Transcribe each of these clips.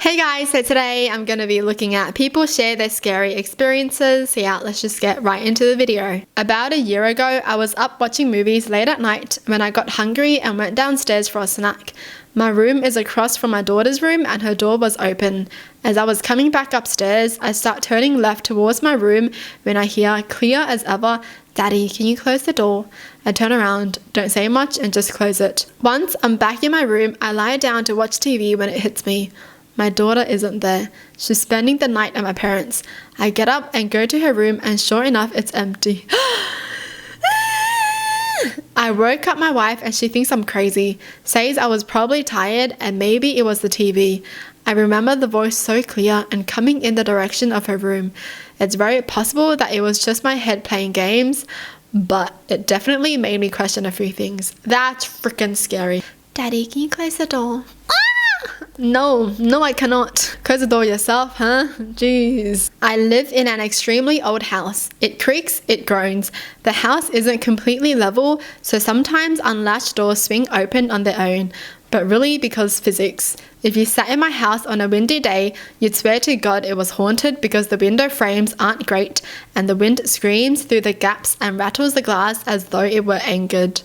Hey guys, so today I'm going to be looking at people share their scary experiences. So yeah, let's just get right into the video. About a year ago, I was up watching movies late at night when I got hungry and went downstairs for a snack. My room is across from my daughter's room and her door was open. As I was coming back upstairs, I start turning left towards my room when I hear, clear as ever, "Daddy, can you close the door?" I turn around, don't say much and just close it. Once I'm back in my room, I lie down to watch TV when it hits me. My daughter isn't there. She's spending the night at my parents'. I get up and go to her room and sure enough, it's empty. I woke up my wife and she thinks I'm crazy, says I was probably tired and maybe it was the TV. I remember the voice so clear and coming in the direction of her room. It's very possible that it was just my head playing games, but it definitely made me question a few things. That's freaking scary. Daddy, can you close the door? No, I cannot. Close the door yourself, huh? Jeez. I live in an extremely old house. It creaks, it groans. The house isn't completely level, so sometimes unlatched doors swing open on their own. But really because physics. If you sat in my house on a windy day, you'd swear to God it was haunted because the window frames aren't great and the wind screams through the gaps and rattles the glass as though it were angered.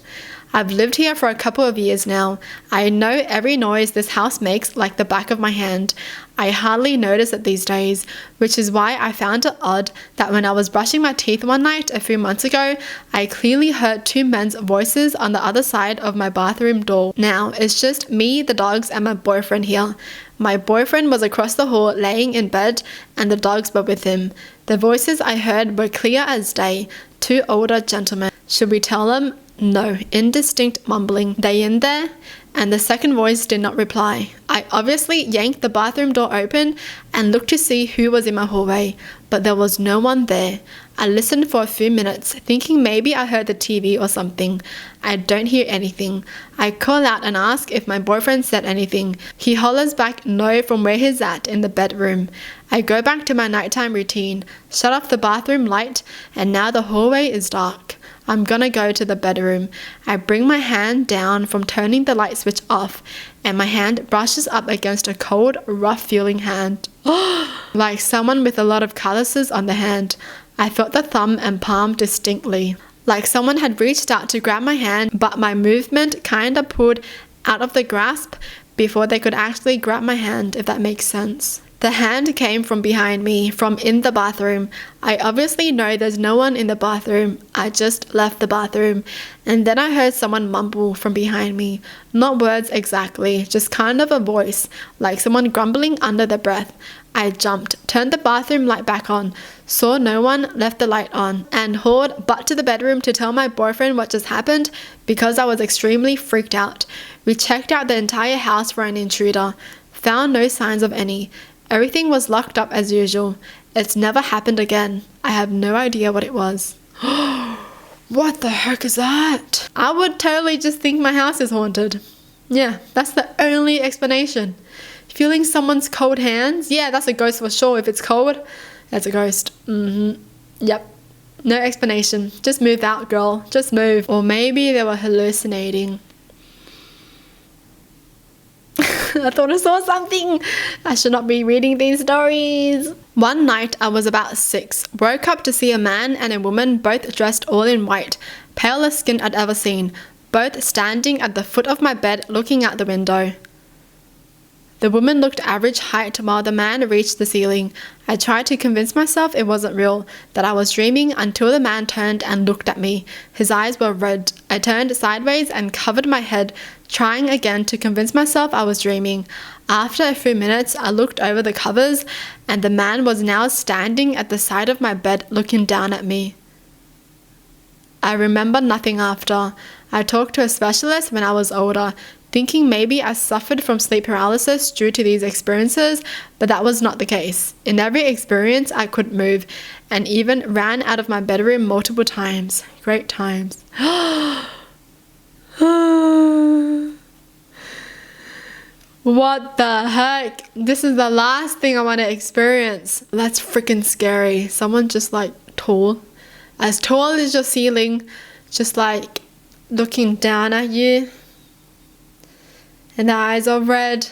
I've lived here for a couple of years now. I know every noise this house makes like the back of my hand. I hardly notice it these days, which is why I found it odd that when I was brushing my teeth one night a few months ago, I clearly heard two men's voices on the other side of my bathroom door. Now, it's just me, the dogs, and my boyfriend here. My boyfriend was across the hall laying in bed and the dogs were with him. The voices I heard were clear as day, two older gentlemen. Should we tell them? No, indistinct mumbling. "They in there?" And the second voice did not reply. I obviously yanked the bathroom door open and looked to see who was in my hallway, but there was no one there. I listened for a few minutes, thinking maybe I heard the TV or something. I don't hear anything. I call out and ask if my boyfriend said anything. He hollers back no from where he's at in the bedroom. I go back to my nighttime routine, shut off the bathroom light, and now the hallway is dark. I'm gonna go to the bedroom. I bring my hand down from turning the light switch off, and my hand brushes up against a cold, rough feeling hand. Like someone with a lot of calluses on the hand. I felt the thumb and palm distinctly. Like someone had reached out to grab my hand, but my movement kinda pulled out of the grasp before they could actually grab my hand, if that makes sense. The hand came from behind me, from in the bathroom. I obviously know there's no one in the bathroom. I just left the bathroom. And then I heard someone mumble from behind me. Not words exactly, just kind of a voice, like someone grumbling under their breath. I jumped, turned the bathroom light back on, saw no one, left the light on, and hauled butt to the bedroom to tell my boyfriend what just happened because I was extremely freaked out. We checked out the entire house for an intruder. Found no signs of any. Everything was locked up as usual. It's never happened again. I have no idea what it was. What the heck is that? I would totally just think my house is haunted. Yeah, that's the only explanation. Feeling someone's cold hands? Yeah, that's a ghost for sure. If it's cold, that's a ghost. Yep. No explanation. Just move out, girl. Just move. Or maybe they were hallucinating. I thought I saw something. I should not be reading these stories. One night I was about 6. Woke up to see a man and a woman both dressed all in white, palest skin I'd ever seen, both standing at the foot of my bed looking out the window. The woman looked average height while the man reached the ceiling. I tried to convince myself it wasn't real, that I was dreaming until the man turned and looked at me. His eyes were red. I turned sideways and covered my head, trying again to convince myself I was dreaming. After a few minutes, I looked over the covers and the man was now standing at the side of my bed looking down at me. I remember nothing after. I talked to a specialist when I was older, thinking maybe I suffered from sleep paralysis due to these experiences, but that was not the case. In every experience, I couldn't move and even ran out of my bedroom multiple times. Great times. What the heck? This is the last thing I want to experience. That's freaking scary. Someone just like tall, as tall as your ceiling, just like looking down at you. And the eyes are red.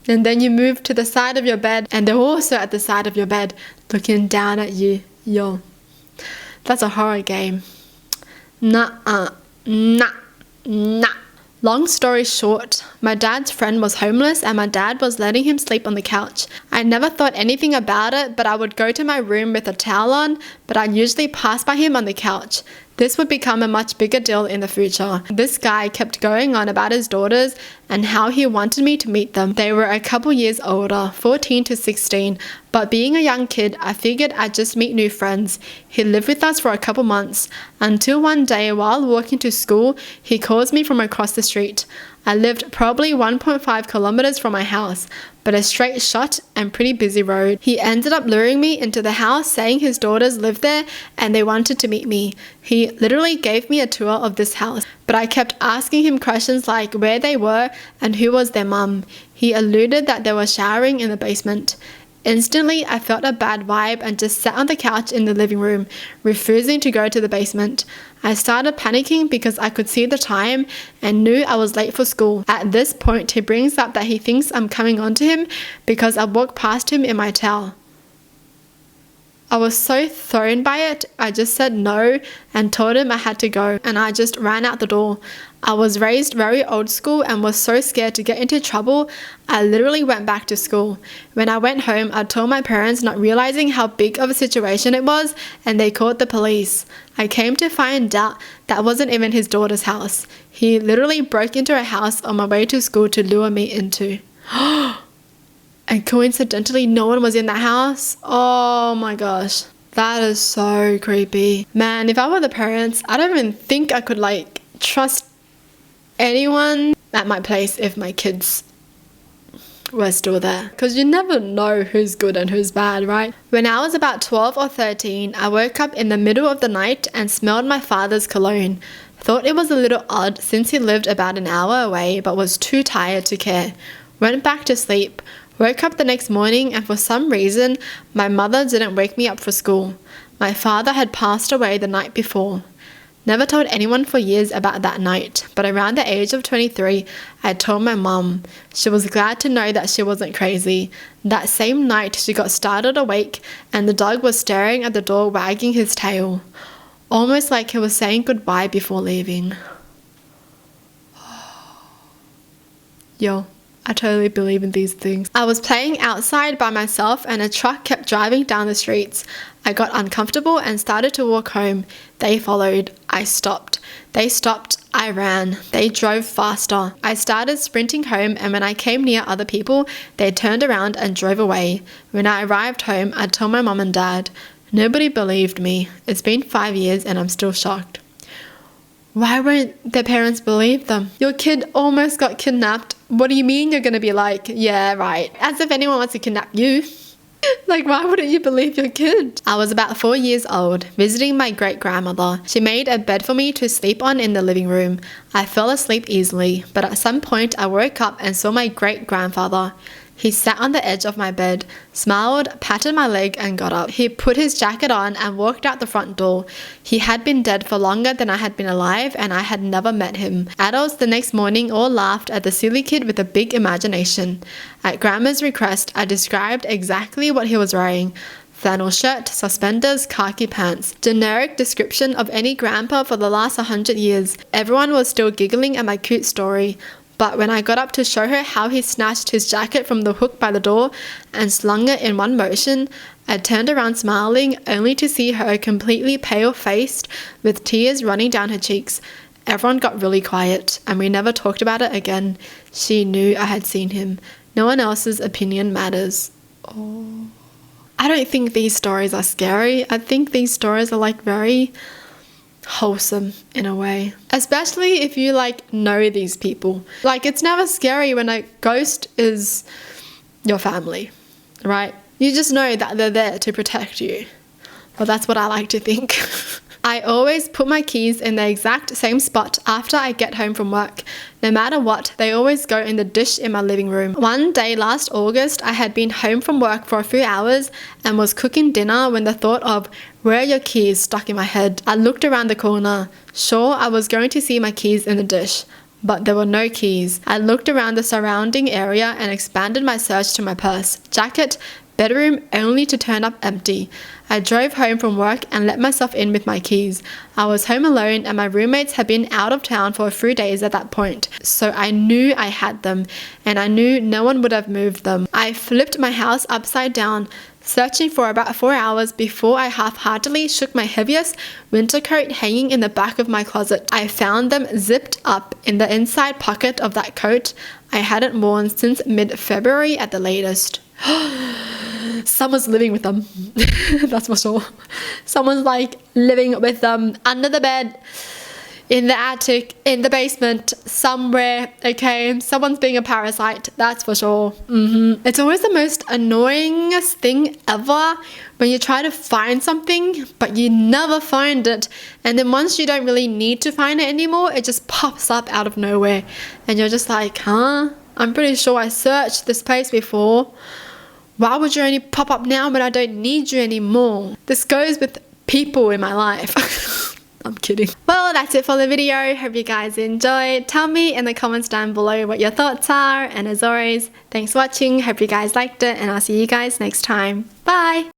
And then you move to the side of your bed and they're also at the side of your bed looking down at you. Yo, that's a horror game. Nah. Long story short, my dad's friend was homeless and my dad was letting him sleep on the couch. I never thought anything about it, but I would go to my room with a towel on, but I'd usually pass by him on the couch. This would become a much bigger deal in the future. This guy kept going on about his daughters and how he wanted me to meet them. They were a couple years older, 14 to 16, but being a young kid, I figured I'd just meet new friends. He lived with us for a couple months, until one day while walking to school, he calls me from across the street. I lived probably 1.5 kilometers from my house, but a straight shot and pretty busy road. He ended up luring me into the house, saying his daughters lived there and they wanted to meet me. He literally gave me a tour of this house, but I kept asking him questions like where they were and who was their mum. He alluded that they were showering in the basement. Instantly, I felt a bad vibe and just sat on the couch in the living room, refusing to go to the basement. I started panicking because I could see the time and knew I was late for school. At this point, he brings up that he thinks I'm coming on to him because I walked past him in my towel. I was so thrown by it, I just said no and told him I had to go, and I just ran out the door. I was raised very old school and was so scared to get into trouble, I literally went back to school. When I went home, I told my parents, not realizing how big of a situation it was, and they called the police. I came to find out that wasn't even his daughter's house. He literally broke into a house on my way to school to lure me into. And coincidentally, no one was in that house. Oh my gosh. That is so creepy. Man, if I were the parents, I don't even think I could trust anyone at my place if my kids were still there. Because you never know who's good and who's bad, right? When I was about 12 or 13, I woke up in the middle of the night and smelled my father's cologne. Thought it was a little odd since he lived about an hour away but was too tired to care. Went back to sleep. Woke up the next morning and for some reason, my mother didn't wake me up for school. My father had passed away the night before. Never told anyone for years about that night, but around the age of 23, I told my mum. She was glad to know that she wasn't crazy. That same night, she got startled awake and the dog was staring at the door wagging his tail, almost like he was saying goodbye before leaving. Yo. I totally believe in these things. I was playing outside by myself and a truck kept driving down the streets. I got uncomfortable and started to walk home. They followed. I stopped. They stopped. I ran. They drove faster. I started sprinting home, and when I came near other people, they turned around and drove away. When I arrived home, I told my mum and dad. Nobody believed me. It's been 5 years and I'm still shocked. Why won't their parents believe them? Your kid almost got kidnapped. What do you mean you're going to be like, yeah, right? As if anyone wants to kidnap you. Why wouldn't you believe your kid? I was about 4 years old, visiting my great-grandmother. She made a bed for me to sleep on in the living room. I fell asleep easily, but at some point I woke up and saw my great-grandfather. He sat on the edge of my bed, smiled, patted my leg and got up. He put his jacket on and walked out the front door. He had been dead for longer than I had been alive and I had never met him. Adults the next morning all laughed at the silly kid with a big imagination. At Grandma's request, I described exactly what he was wearing. Flannel shirt, suspenders, khaki pants. Generic description of any grandpa for the last 100 years. Everyone was still giggling at my cute story. But when I got up to show her how he snatched his jacket from the hook by the door and slung it in one motion, I turned around smiling, only to see her completely pale-faced with tears running down her cheeks. Everyone got really quiet, and we never talked about it again. She knew I had seen him. No one else's opinion matters. Oh. I don't think these stories are scary. I think these stories are very wholesome in a way, especially if you know these people. It's never scary when a ghost is your family, right? You just know that they're there to protect you. Well, that's what I like to think. I always put my keys in the exact same spot after I get home from work. No matter what, they always go in the dish in my living room. One day last August, I had been home from work for a few hours and was cooking dinner when the thought of "where are your keys" stuck in my head. I looked around the corner. Sure, I was going to see my keys in the dish, but there were no keys. I looked around the surrounding area and expanded my search to my purse, jacket, bedroom, only to turn up empty. I drove home from work and let myself in with my keys. I was home alone and my roommates had been out of town for a few days at that point, so I knew I had them and I knew no one would have moved them. I flipped my house upside down, searching for about 4 hours before I half-heartedly shook my heaviest winter coat hanging in the back of my closet. I found them zipped up in the inside pocket of that coat I hadn't worn since mid-February at the latest. Someone's living with them. That's for sure. Someone's like living with them under the bed, in the attic, in the basement, somewhere, okay? Someone's being a parasite, that's for sure. It's always the most annoyingest thing ever when you try to find something, but you never find it. And then once you don't really need to find it anymore, it just pops up out of nowhere. And you're just like, huh? I'm pretty sure I searched this place before. Why would you only pop up now when I don't need you anymore? This goes with people in my life. I'm kidding. Well, that's it for the video. Hope you guys enjoyed. Tell me in the comments down below what your thoughts are. And as always, thanks for watching. Hope you guys liked it. And I'll see you guys next time. Bye.